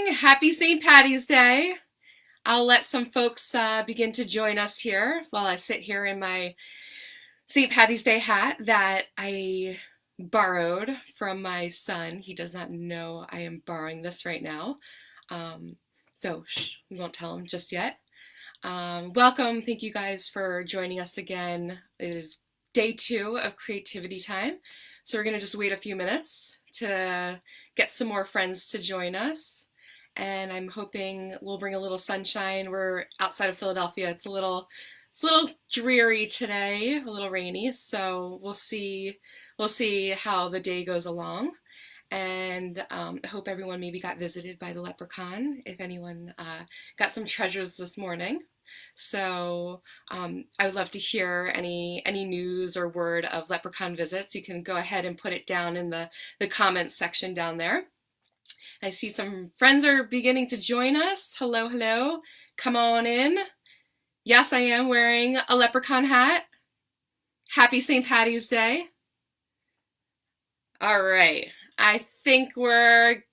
morning! Happy St. Patty's Day! I'll let some folks begin to join us here while I sit here in my St. Patty's Day hat that I borrowed from my son. He does not know I am borrowing this right now, so we won't tell him just yet. Welcome. Thank you guys for joining us again. It is day 2 of Creativity Time, so we're going to just wait a few minutes to get some more friends to join us. And I'm hoping we'll bring a little sunshine. We're outside of Philadelphia. It's a little dreary today, a little rainy, so we'll see how the day goes along. And I hope everyone maybe got visited by the leprechaun, if anyone got some treasures this morning. So I would love to hear any news or word of leprechaun visits. You can go ahead and put it down in the comments section down there. I see some friends are beginning to join us. Hello, hello. Come on in. Yes, I am wearing a leprechaun hat. Happy St. Patty's Day. All right. I think we're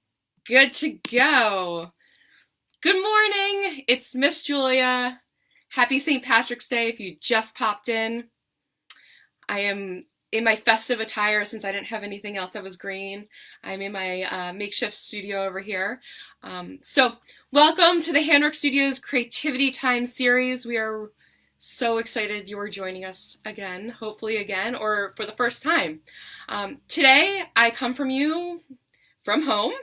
good to go. Good morning. It's Miss Julia. Happy St. Patrick's Day if you just popped in. I am in my festive attire since I didn't have anything else that was green. I'm in my makeshift studio over here. So welcome to the Handwork Studios Creativity Time series. We are so excited you are joining us again, hopefully again, or for the first time. Today I come from you from home,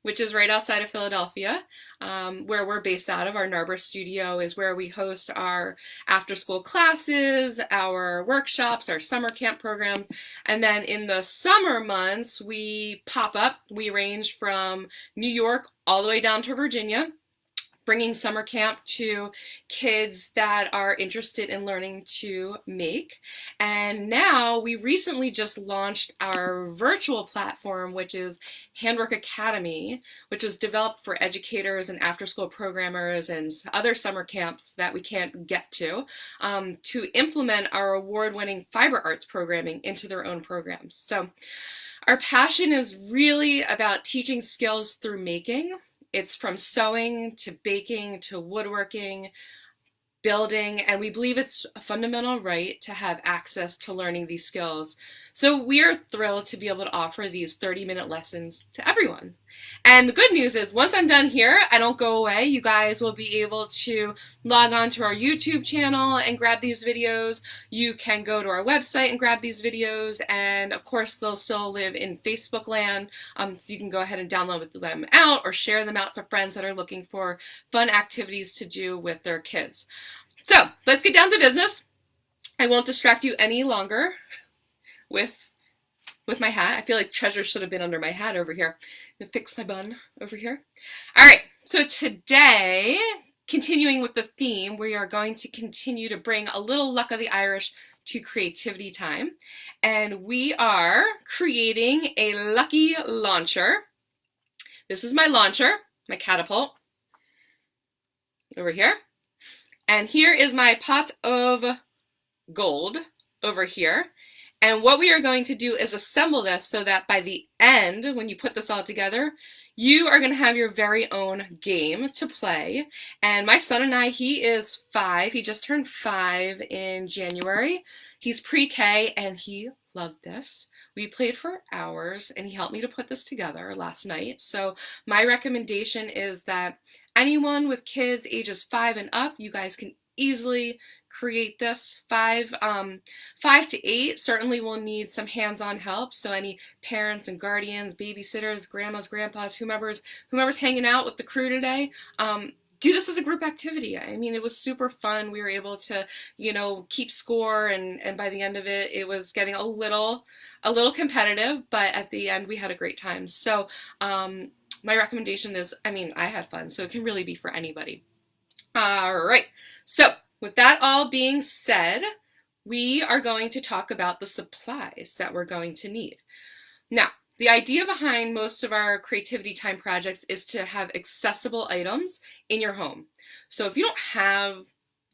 which is right outside of Philadelphia, where we're based out of. Our Narber studio is where we host our after-school classes, our workshops, our summer camp program, and then in the summer months, we pop up. We range from New York all the way down to Virginia, bringing summer camp to kids that are interested in learning to make. And now we recently just launched our virtual platform, which is Handwork Academy, which was developed for educators and after-school programmers and other summer camps that we can't get to implement our award-winning fiber arts programming into their own programs. So our passion is really about teaching skills through making. It's from sewing to baking to woodworking, building, and we believe it's a fundamental right to have access to learning these skills. So we are thrilled to be able to offer these 30-minute lessons to everyone. And the good news is once I'm done here, I don't go away. You guys will be able to log on to our YouTube channel and grab these videos. You can go to our website and grab these videos. And of course, they'll still live in Facebook land. So you can go ahead and download them out or share them out to friends that are looking for fun activities to do with their kids. So let's get down to business. I won't distract you any longer with my hat. I feel like treasure should have been under my hat over here. I'm gonna fix my bun over here. All right, so today, continuing with the theme, we are going to continue to bring a little luck of the Irish to Creativity Time. And we are creating a lucky launcher. This is my launcher, my catapult, over here. And here is my pot of gold over here. And what we are going to do is assemble this so that by the end, when you put this all together, you are going to have your very own game to play. And my son and I, he is 5. He just turned 5 in January. He's pre-K and he loved this. We played for hours and he helped me to put this together last night. So my recommendation is that anyone with kids ages 5 and up, you guys can easily create this. 5 to 8 certainly will need some hands-on help. So any parents and guardians, babysitters, grandmas, grandpas, whomever's hanging out with the crew today, do this as a group activity. I mean, it was super fun. We were able to, keep score, and by the end of it, it was getting a little competitive, but at the end we had a great time. So my recommendation is, I had fun, so it can really be for anybody. All right, so with that all being said, we are going to talk about the supplies that we're going to need. Now, the idea behind most of our Creativity Time projects is to have accessible items in your home. So if you don't have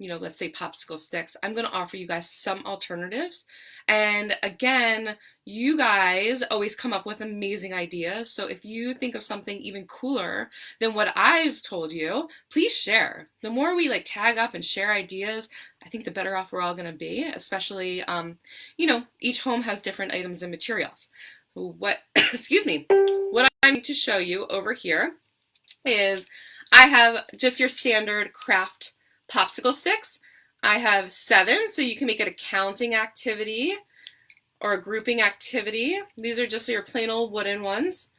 let's say popsicle sticks, I'm going to offer you guys some alternatives. And again, you guys always come up with amazing ideas. So if you think of something even cooler than what I've told you, please share. The more we like tag up and share ideas, I think the better off we're all going to be, especially, each home has different items and materials. Excuse me, what I'm going to show you over here is I have just your standard craft popsicle sticks. I have 7, so you can make it a counting activity or a grouping activity. These are just your plain old wooden ones.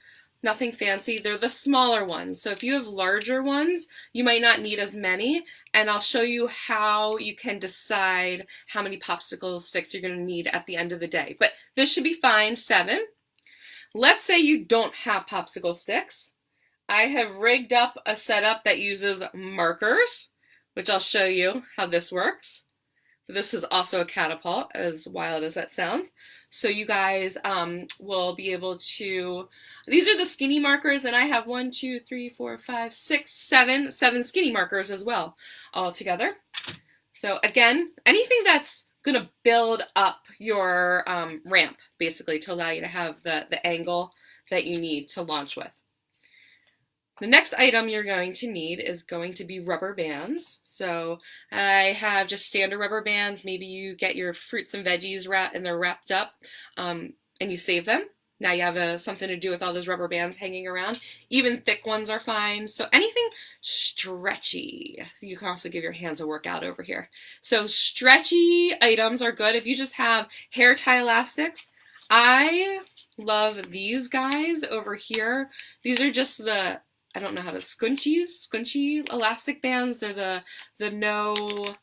Nothing fancy. They're the smaller ones. So if you have larger ones, you might not need as many, and I'll show you how you can decide how many popsicle sticks you're going to need at the end of the day. But this should be fine, 7. Let's say you don't have popsicle sticks. I have rigged up a setup that uses markers, which I'll show you how this works. This is also a catapult, as wild as that sounds. So you guys will be able to, these are the skinny markers, and I have 1, 2, 3, 4, 5, 6, 7 skinny markers as well, all together. So again, anything that's going to build up your ramp, basically, to allow you to have the angle that you need to launch with. The next item you're going to need is going to be rubber bands. So I have just standard rubber bands. Maybe you get your fruits and veggies and they're wrapped up and you save them. Now you have something to do with all those rubber bands hanging around. Even thick ones are fine. So anything stretchy. You can also give your hands a workout over here. So stretchy items are good. If you just have hair tie elastics, I love these guys over here. These are just I don't know how to, scrunchy elastic bands. They're the no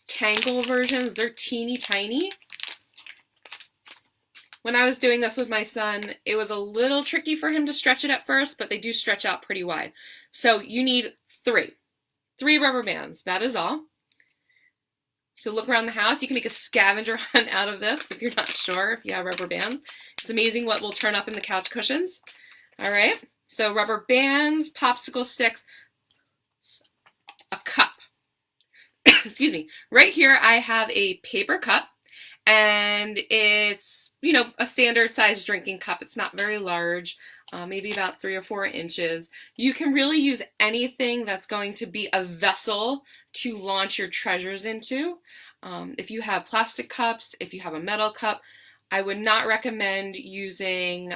tangle versions. They're teeny tiny. When I was doing this with my son, it was a little tricky for him to stretch it at first, but they do stretch out pretty wide. So you need 3 rubber bands. That is all. So look around the house. You can make a scavenger hunt out of this if you're not sure if you have rubber bands. It's amazing what will turn up in the couch cushions. All right. So rubber bands, popsicle sticks, a cup. Excuse me. Right here I have a paper cup, and it's, a standard size drinking cup. It's not very large, maybe about 3 or 4 inches. You can really use anything that's going to be a vessel to launch your treasures into. If you have plastic cups, if you have a metal cup, I would not recommend using,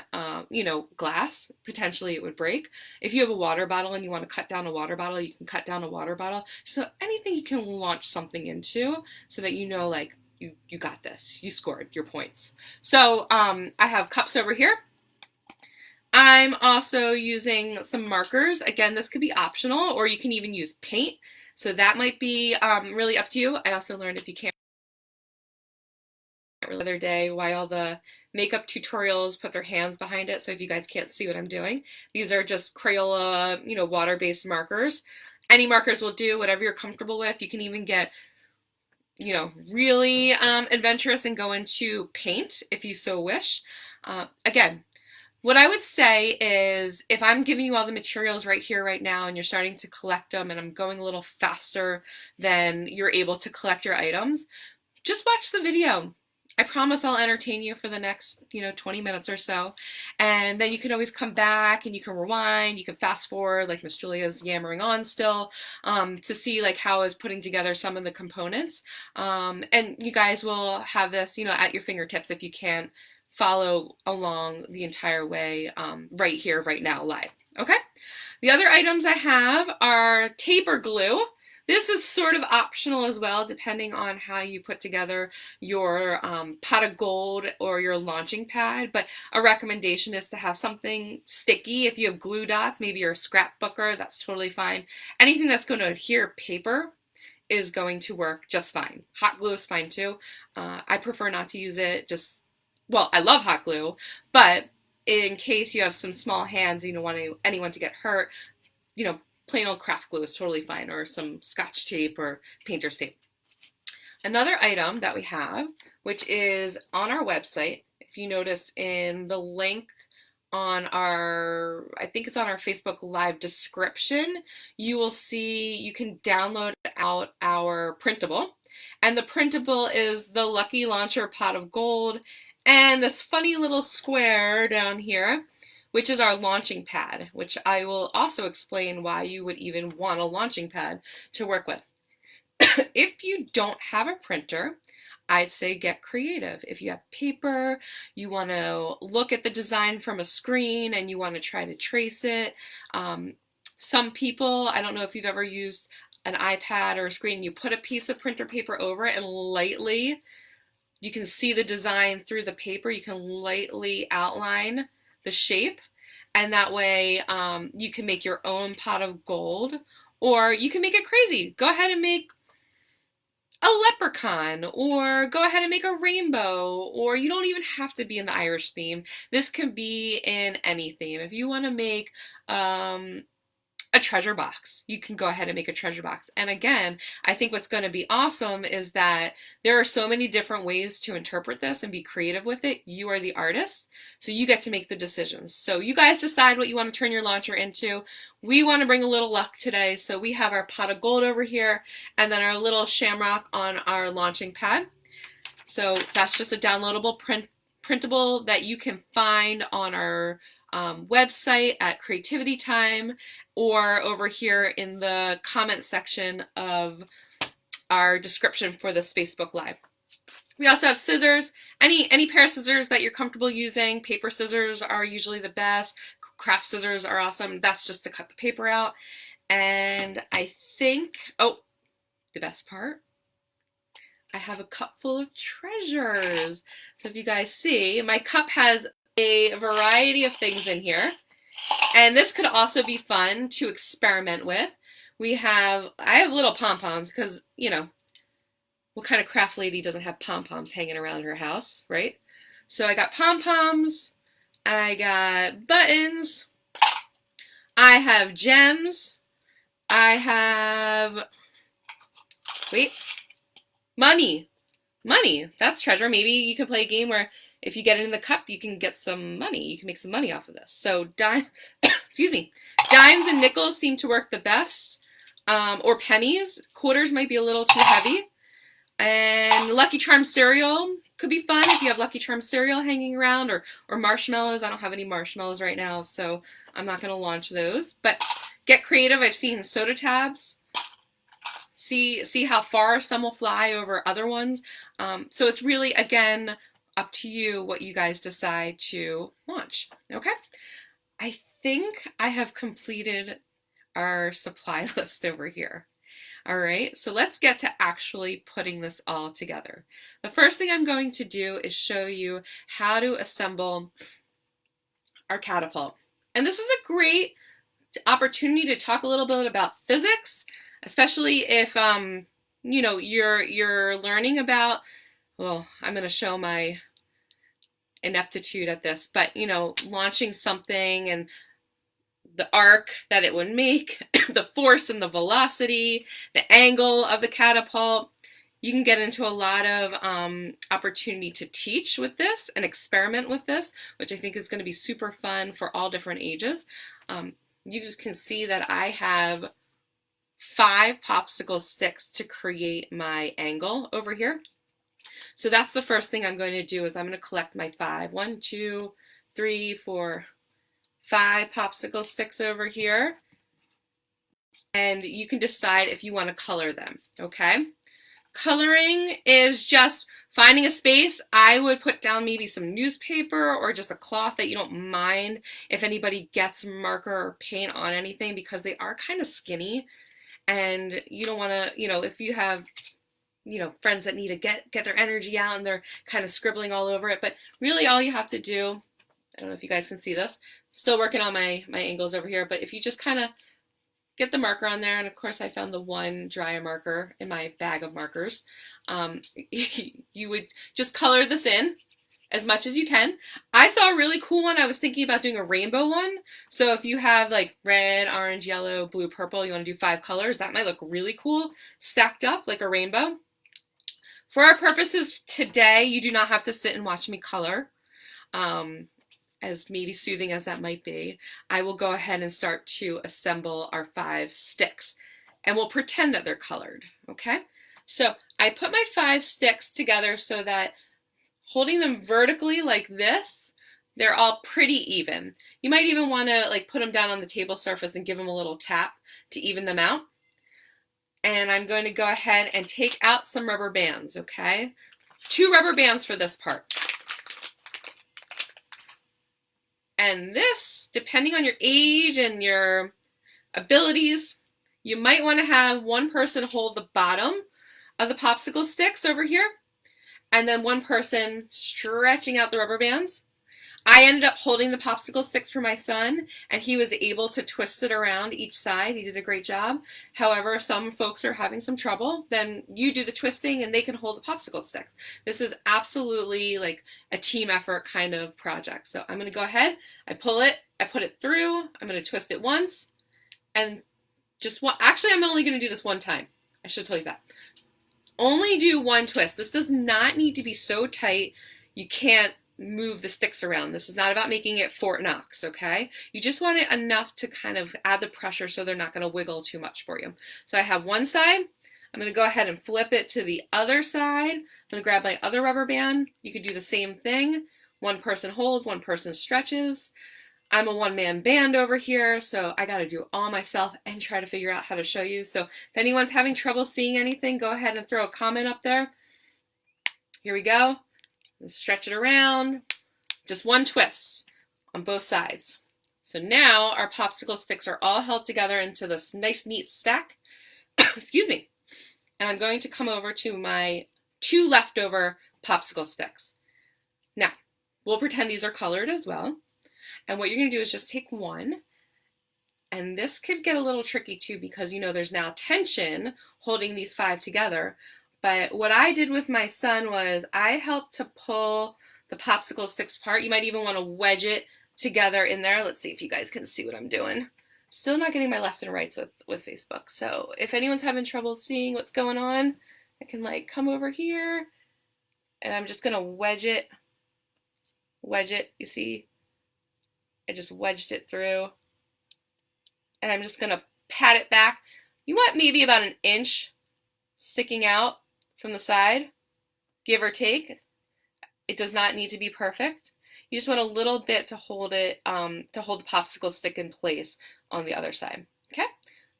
glass. Potentially it would break. If you have a water bottle and you want to cut down a water bottle, you can cut down a water bottle. So anything you can launch something into so that you got this. You scored your points. So I have cups over here. I'm also using some markers. Again, this could be optional, or you can even use paint. So that might be really up to you. I also learned if you can't the other day why all the makeup tutorials put their hands behind it. So if you guys can't see what I'm doing, these are just Crayola, water-based markers. Any markers will do, whatever you're comfortable with. You can even get, really adventurous and go into paint if you so wish. Again, what I would say is if I'm giving you all the materials right here, right now, and you're starting to collect them, and I'm going a little faster than you're able to collect your items, just watch the video. I promise I'll entertain you for the next, 20 minutes or so. And then you can always come back and you can rewind, you can fast forward, like Miss Julia's yammering on still, to see like how I was putting together some of the components. And you guys will have this, at your fingertips if you can't follow along the entire way right here, right now, live. Okay? The other items I have are tape or glue. This is sort of optional as well, depending on how you put together your pot of gold or your launching pad. But a recommendation is to have something sticky. If you have glue dots, maybe you're a scrapbooker, that's totally fine. Anything that's going to adhere paper is going to work just fine. Hot glue is fine too. I prefer not to use it. I love hot glue, but in case you have some small hands, you don't want anyone to get hurt, plain old craft glue is totally fine, or some Scotch tape or painter's tape. Another item that we have, which is on our website, if you notice in the link on our, I think it's on our Facebook Live description, you will see you can download out our printable. And the printable is the Lucky Launcher Pot of Gold and this funny little square down here, which is our launching pad, which I will also explain why you would even want a launching pad to work with. If you don't have a printer, I'd say get creative. If you have paper, you want to look at the design from a screen and you want to try to trace it. Some people, I don't know if you've ever used an iPad or a screen, you put a piece of printer paper over it and lightly, you can see the design through the paper. You can lightly outline the shape, and that way you can make your own pot of gold, or you can make it crazy. Go ahead and make a leprechaun, or go ahead and make a rainbow, or you don't even have to be in the Irish theme. This can be in any theme. If you want to make a treasure box, you can go ahead and make a treasure box. And again, I think what's going to be awesome is that there are so many different ways to interpret this and be creative with it. You are the artist, so you get to make the decisions. So you guys decide what you want to turn your launcher into. We want to bring a little luck today, so we have our pot of gold over here and then our little shamrock on our launching pad. So that's just a downloadable printable that you can find on our website at Creativity Time, or over here in the comment section of our description for this Facebook Live. We also have scissors, any pair of scissors that you're comfortable using. Paper scissors are usually the best. Craft scissors are awesome. That's just to cut the paper out. And I think, oh, the best part, I have a cup full of treasures. So if you guys see, my cup has a variety of things in here. And this could also be fun to experiment with. I have little pom-poms because, you know, what kind of craft lady doesn't have pom-poms hanging around her house, right? So I got pom-poms, I got buttons, I have gems, I have, money. Money, that's treasure. Maybe you can play a game where if you get it in the cup, you can get some money. You can make some money off of this. So excuse me, dimes and nickels seem to work the best, or pennies. Quarters might be a little too heavy. And Lucky Charms cereal could be fun if you have Lucky Charms cereal hanging around, or marshmallows. I don't have any marshmallows right now, so I'm not going to launch those. But get creative. I've seen soda tabs. See how far some will fly over other ones. So it's really, again, up to you what you guys decide to launch. Okay? I think I have completed our supply list over here. All right, so let's get to actually putting this all together. The first thing I'm going to do is show you how to assemble our catapult. And this is a great opportunity to talk a little bit about physics, especially if you know, you're learning about, well, I'm going to show my ineptitude at this, but you know, launching something and the arc that it would make, the force and the velocity, the angle of the catapult. You can get into a lot of opportunity to teach with this and experiment with this, which I think is going to be super fun for all different ages. You can see that I have 5 popsicle sticks to create my angle over here. So that's the first thing I'm going to do, is I'm going to collect my 5. 1, 2, 3, 4, 5 popsicle sticks over here. And you can decide if you want to color them, okay? Coloring is just finding a space. I would put down maybe some newspaper or just a cloth that you don't mind if anybody gets marker or paint on anything, because they are kind of skinny. And you don't want to, you know, if you have, you know, friends that need to get their energy out and they're kind of scribbling all over it. But really all you have to do, I don't know if you guys can see this, still working on my angles over here, but if you just kind of get the marker on there, and of course I found the one dry marker in my bag of markers, you would just color this in as much as you can. I saw a really cool one. I was thinking about doing a rainbow one. So if you have like red, orange, yellow, blue, purple, you want to do 5 colors, that might look really cool stacked up like a rainbow. For our purposes today, you do not have to sit and watch me color. as maybe soothing as that might be, I will go ahead and start to assemble our 5 sticks. And we'll pretend that they're colored, okay? So I put my 5 sticks together so that holding them vertically like this, they're all pretty even. You might even want to like put them down on the table surface and give them a little tap to even them out. And I'm going to go ahead and take out some rubber bands, okay? 2 rubber bands for this part. And this, depending on your age and your abilities, you might want to have one person hold the bottom of the popsicle sticks over here, and then one person stretching out the rubber bands. I ended up holding the popsicle sticks for my son, and he was able to twist it around each side. He did a great job. However, if some folks are having some trouble, then you do the twisting and they can hold the popsicle sticks. This is absolutely like a team effort kind of project. So I'm going to go ahead, I pull it, I put it through, I'm going to twist it once, and just one, actually I'm only going to do this one time. I should tell you that. Only do one twist. This does not need to be so tight you can't move the sticks around. This is not about making it Fort Knox, okay? You just want it enough to kind of add the pressure so they're not going to wiggle too much for you. So I have one side. I'm going to go ahead and flip it to the other side. I'm going to grab my other rubber band. You could do the same thing. One person holds, one person stretches. I'm a one-man band over here, so I got to do it all myself and try to figure out how to show you. So if anyone's having trouble seeing anything, go ahead and throw a comment up there. Here we go. Stretch it around. Just one twist on both sides. So now our popsicle sticks are all held together into this nice, neat stack. Excuse me. And I'm going to come over to my 2 leftover popsicle sticks. Now, we'll pretend these are colored as well. And what you're going to do is just take one. And this could get a little tricky too because, you know, there's now tension holding these 5 together. But what I did with my son was I helped to pull the popsicle sticks apart. You might even want to wedge it together in there. Let's see if you guys can see what I'm doing. Still not getting my left and rights with Facebook. So if anyone's having trouble seeing what's going on, I can like come over here and I'm just going to wedge it. You see? I just wedged it through. And I'm just going to pat it back. You want maybe about an inch sticking out from the side, give or take. It does not need to be perfect. You just want a little bit to hold it, to hold the popsicle stick in place on the other side. Okay,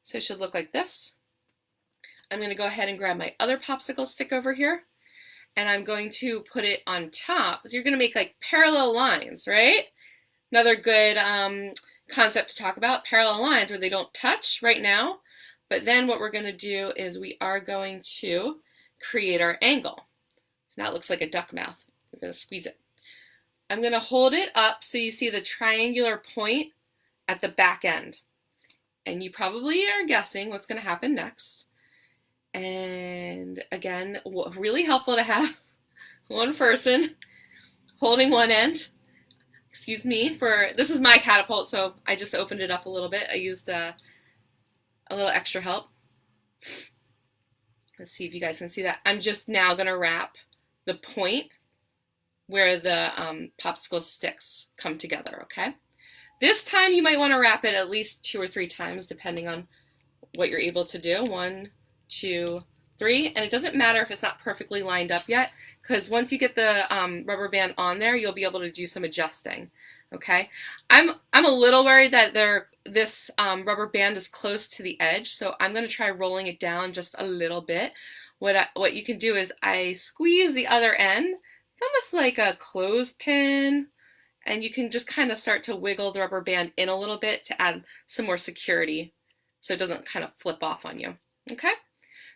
so it should look like this. I'm going to go ahead and grab my other popsicle stick over here, and I'm going to put it on top. You're going to make like parallel lines, right? Another good concept to talk about, parallel lines where they don't touch right now. But then what we're going to do is we are going to create our angle. So now it looks like a duck mouth. I'm going to squeeze it. I'm going to hold it up so you see the triangular point at the back end. And you probably are guessing what's going to happen next. And again, really helpful to have one person holding one end. Excuse me for, this is my catapult, so I just opened it up a little bit. I used a little extra help. Let's see if you guys can see that. I'm just now going to wrap the point where the popsicle sticks come together, okay? This time you might want to wrap it at least 2 or 3 times depending on what you're able to do. 1, 2, 3. And it doesn't matter if it's not perfectly lined up yet because once you get the rubber band on there, you'll be able to do some adjusting. Okay, I'm a little worried that this rubber band is close to the edge, so I'm going to try rolling it down just a little bit. What you can do is I squeeze the other end. It's almost like a clothespin, and you can just kind of start to wiggle the rubber band in a little bit to add some more security so it doesn't kind of flip off on you. Okay,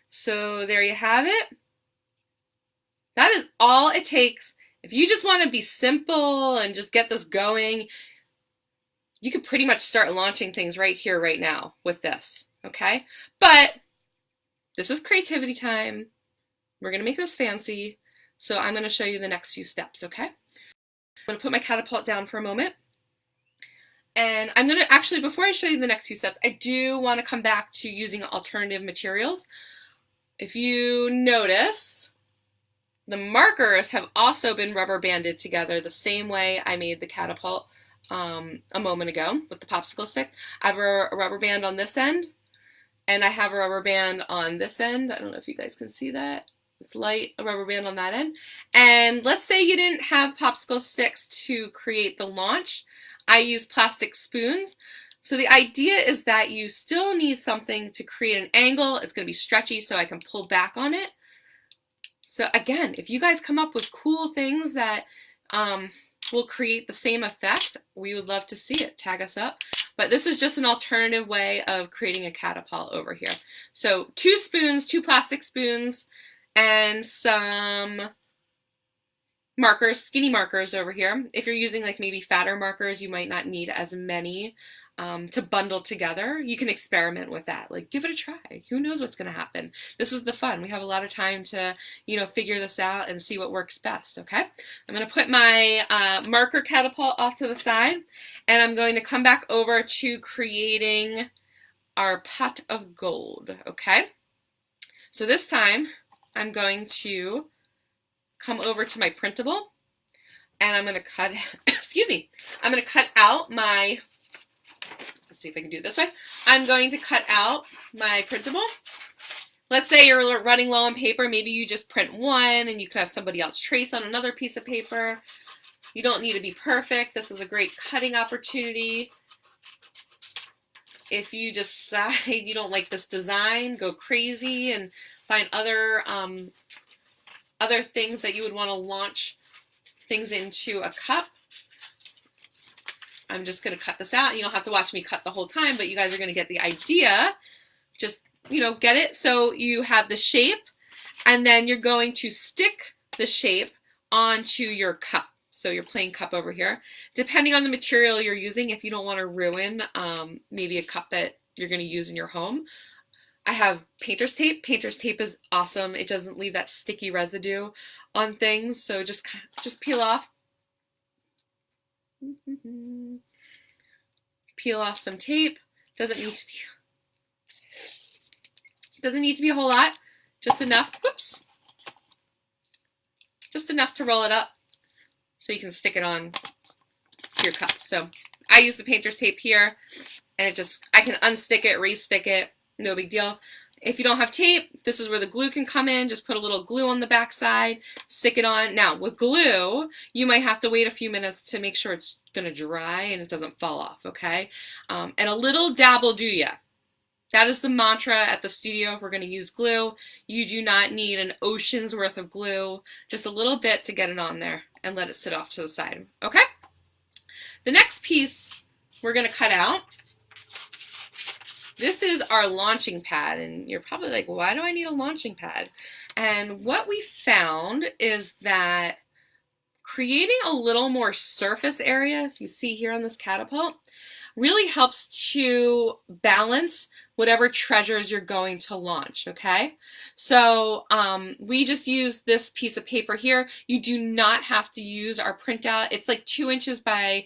so there you have it. That is all it takes. If you just want to be simple and just get this going, you could pretty much start launching things right here, right now with this, okay? But this is creativity time. We're going to make this fancy, so I'm going to show you the next few steps, okay? I'm going to put my catapult down for a moment. And I'm going to actually, before I show you the next few steps, I do want to come back to using alternative materials. If you notice, The markers have also been rubber banded together the same way I made the catapult a moment ago with the popsicle stick. I have a rubber band on this end, and I have a rubber band on this end. I don't know if you guys can see that. It's light, a rubber band on that end. And let's say you didn't have popsicle sticks to create the launch. I use plastic spoons. So the idea is that you still need something to create an angle. It's going to be stretchy so I can pull back on it. So again, if you guys come up with cool things that will create the same effect, we would love to see it. Tag us up. But this is just an alternative way of creating a catapult over here. So 2 spoons, 2 plastic spoons, and some markers, skinny markers over here. If you're using like maybe fatter markers, you might not need as many to bundle together. You can experiment with that. Like, give it a try. Who knows what's going to happen? This is the fun. We have a lot of time to, figure this out and see what works best, okay? I'm going to put my marker catapult off to the side, and I'm going to come back over to creating our pot of gold, okay? So this time, I'm going to come over to my printable, and I'm going to cut, excuse me, I'm going to cut out my, let's see if I can do it this way. I'm going to cut out my printable. Let's say you're running low on paper. Maybe you just print one and you can have somebody else trace on another piece of paper. You don't need to be perfect. This is a great cutting opportunity. If you decide you don't like this design, go crazy and find other things that you would want to launch things into a cup. I'm just going to cut this out. You don't have to watch me cut the whole time, but you guys are going to get the idea. Just, get it. So you have the shape, and then you're going to stick the shape onto your cup. So your plain cup over here. Depending on the material you're using, if you don't want to ruin maybe a cup that you're going to use in your home, I have painter's tape. Painter's tape is awesome. It doesn't leave that sticky residue on things. So just peel off. Peel off some tape. Doesn't need to be a whole lot. Just enough. Whoops. Just enough to roll it up so you can stick it on to your cup. So I use the painter's tape here, and I can unstick it, re-stick it. No big deal. If you don't have tape, this is where the glue can come in. Just put a little glue on the back side, stick it on. Now, with glue, you might have to wait a few minutes to make sure it's going to dry and it doesn't fall off, okay? And a little dab will do ya. That is the mantra at the studio if we're going to use glue. You do not need an ocean's worth of glue, just a little bit to get it on there and let it sit off to the side, okay? The next piece we're going to cut out. This is our launching pad, and you're probably like, why do I need a launching pad? And what we found is that creating a little more surface area, if you see here on this catapult, really helps to balance whatever treasures you're going to launch, okay? So we just use this piece of paper here. You do not have to use our printout. It's like 2 inches by,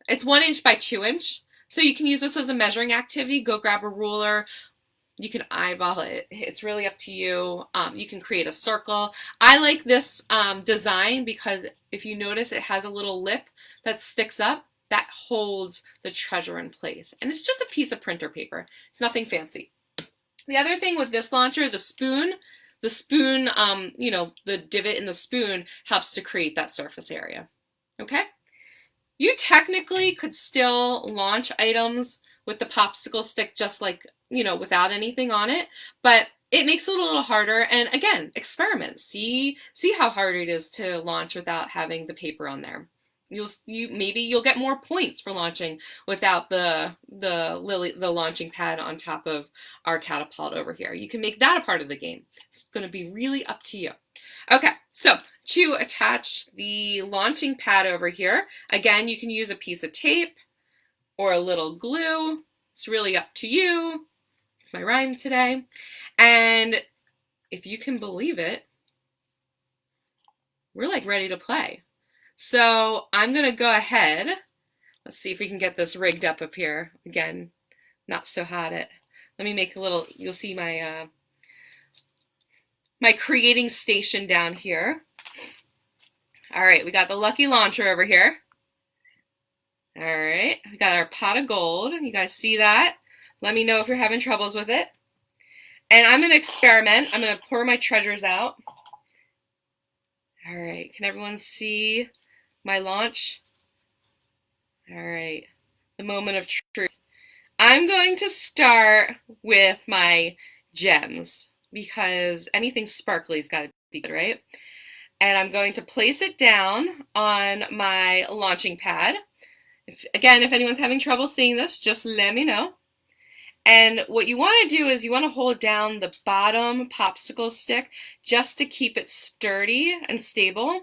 it's 1 inch by 2 inch. So you can use this as a measuring activity. Go grab a ruler. You can eyeball it. It's really up to you. You can create a circle. I like this design because if you notice, it has a little lip that sticks up that holds the treasure in place. And it's just a piece of printer paper. It's nothing fancy. The other thing with this launcher, the spoon, the divot in the spoon helps to create that surface area. Okay? You technically could still launch items with the popsicle stick just like, without anything on it, but it makes it a little harder. And again, experiment. See how hard it is to launch without having the paper on there. Maybe you'll get more points for launching without the launching pad on top of our catapult over here. You can make that a part of the game. It's going to be really up to you. Okay, so to attach the launching pad over here, again, you can use a piece of tape or a little glue. It's really up to you. It's my rhyme today. And if you can believe it, we're like ready to play. So I'm going to go ahead. Let's see if we can get this rigged up here. Again, not so hot. Let me make a little, you'll see my my creating station down here. All right, we got the lucky launcher over here. All right, we got our pot of gold. You guys see that? Let me know if you're having troubles with it. And I'm going to experiment. I'm going to pour my treasures out. All right, can everyone see my launch? All right, the moment of truth. I'm going to start with my gems because anything sparkly's got to be good, right? And I'm going to place it down on my launching pad. Again, if anyone's having trouble seeing this, just let me know. And what you want to do is you want to hold down the bottom popsicle stick just to keep it sturdy and stable.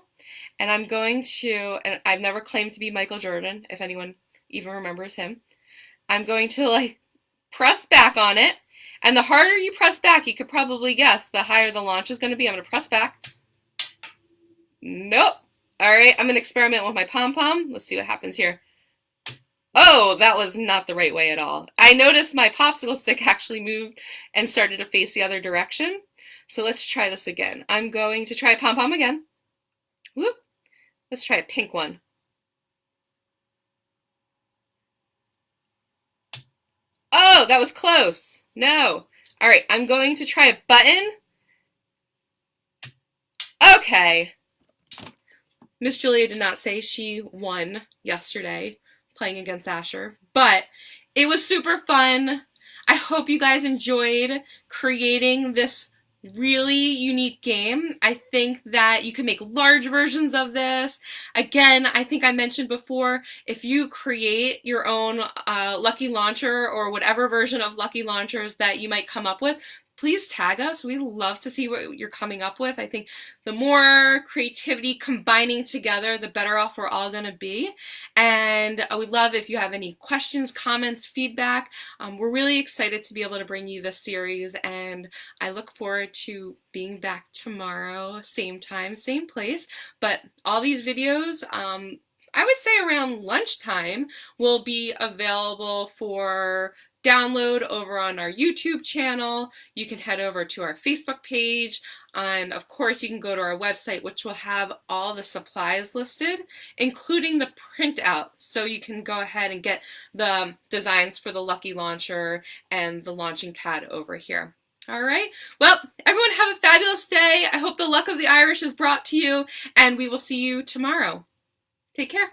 And I'm going to, and I've never claimed to be Michael Jordan, if anyone even remembers him. I'm going to like press back on it. And the harder you press back, you could probably guess, the higher the launch is going to be. I'm going to press back. Nope. All right, I'm going to experiment with my pom-pom. Let's see what happens here. Oh, that was not the right way at all. I noticed my popsicle stick actually moved and started to face the other direction. So let's try this again. I'm going to try pom-pom again. Whoop. Let's try a pink one. Oh, that was close. No. All right, I'm going to try a button. Okay. Miss Julia did not say she won yesterday playing against Asher, but it was super fun. I hope you guys enjoyed creating this really unique game. I think that you can make large versions of this. Again, I think I mentioned before, if you create your own Lucky Launcher or whatever version of Lucky Launchers that you might come up with, please tag us. We love to see what you're coming up with. I think the more creativity combining together, the better off we're all going to be. And we'd love if you have any questions, comments, feedback. We're really excited to be able to bring you this series, and I look forward to being back tomorrow, same time, same place. But all these videos, I would say around lunchtime, will be available for download over on our YouTube channel. You can head over to our Facebook page, and of course you can go to our website, which will have all the supplies listed, including the printout, so you can go ahead and get the designs for the Lucky Launcher and the launching pad over here. All right, well, everyone have a fabulous day. I hope the luck of the Irish is brought to you, and we will see you tomorrow. Take care.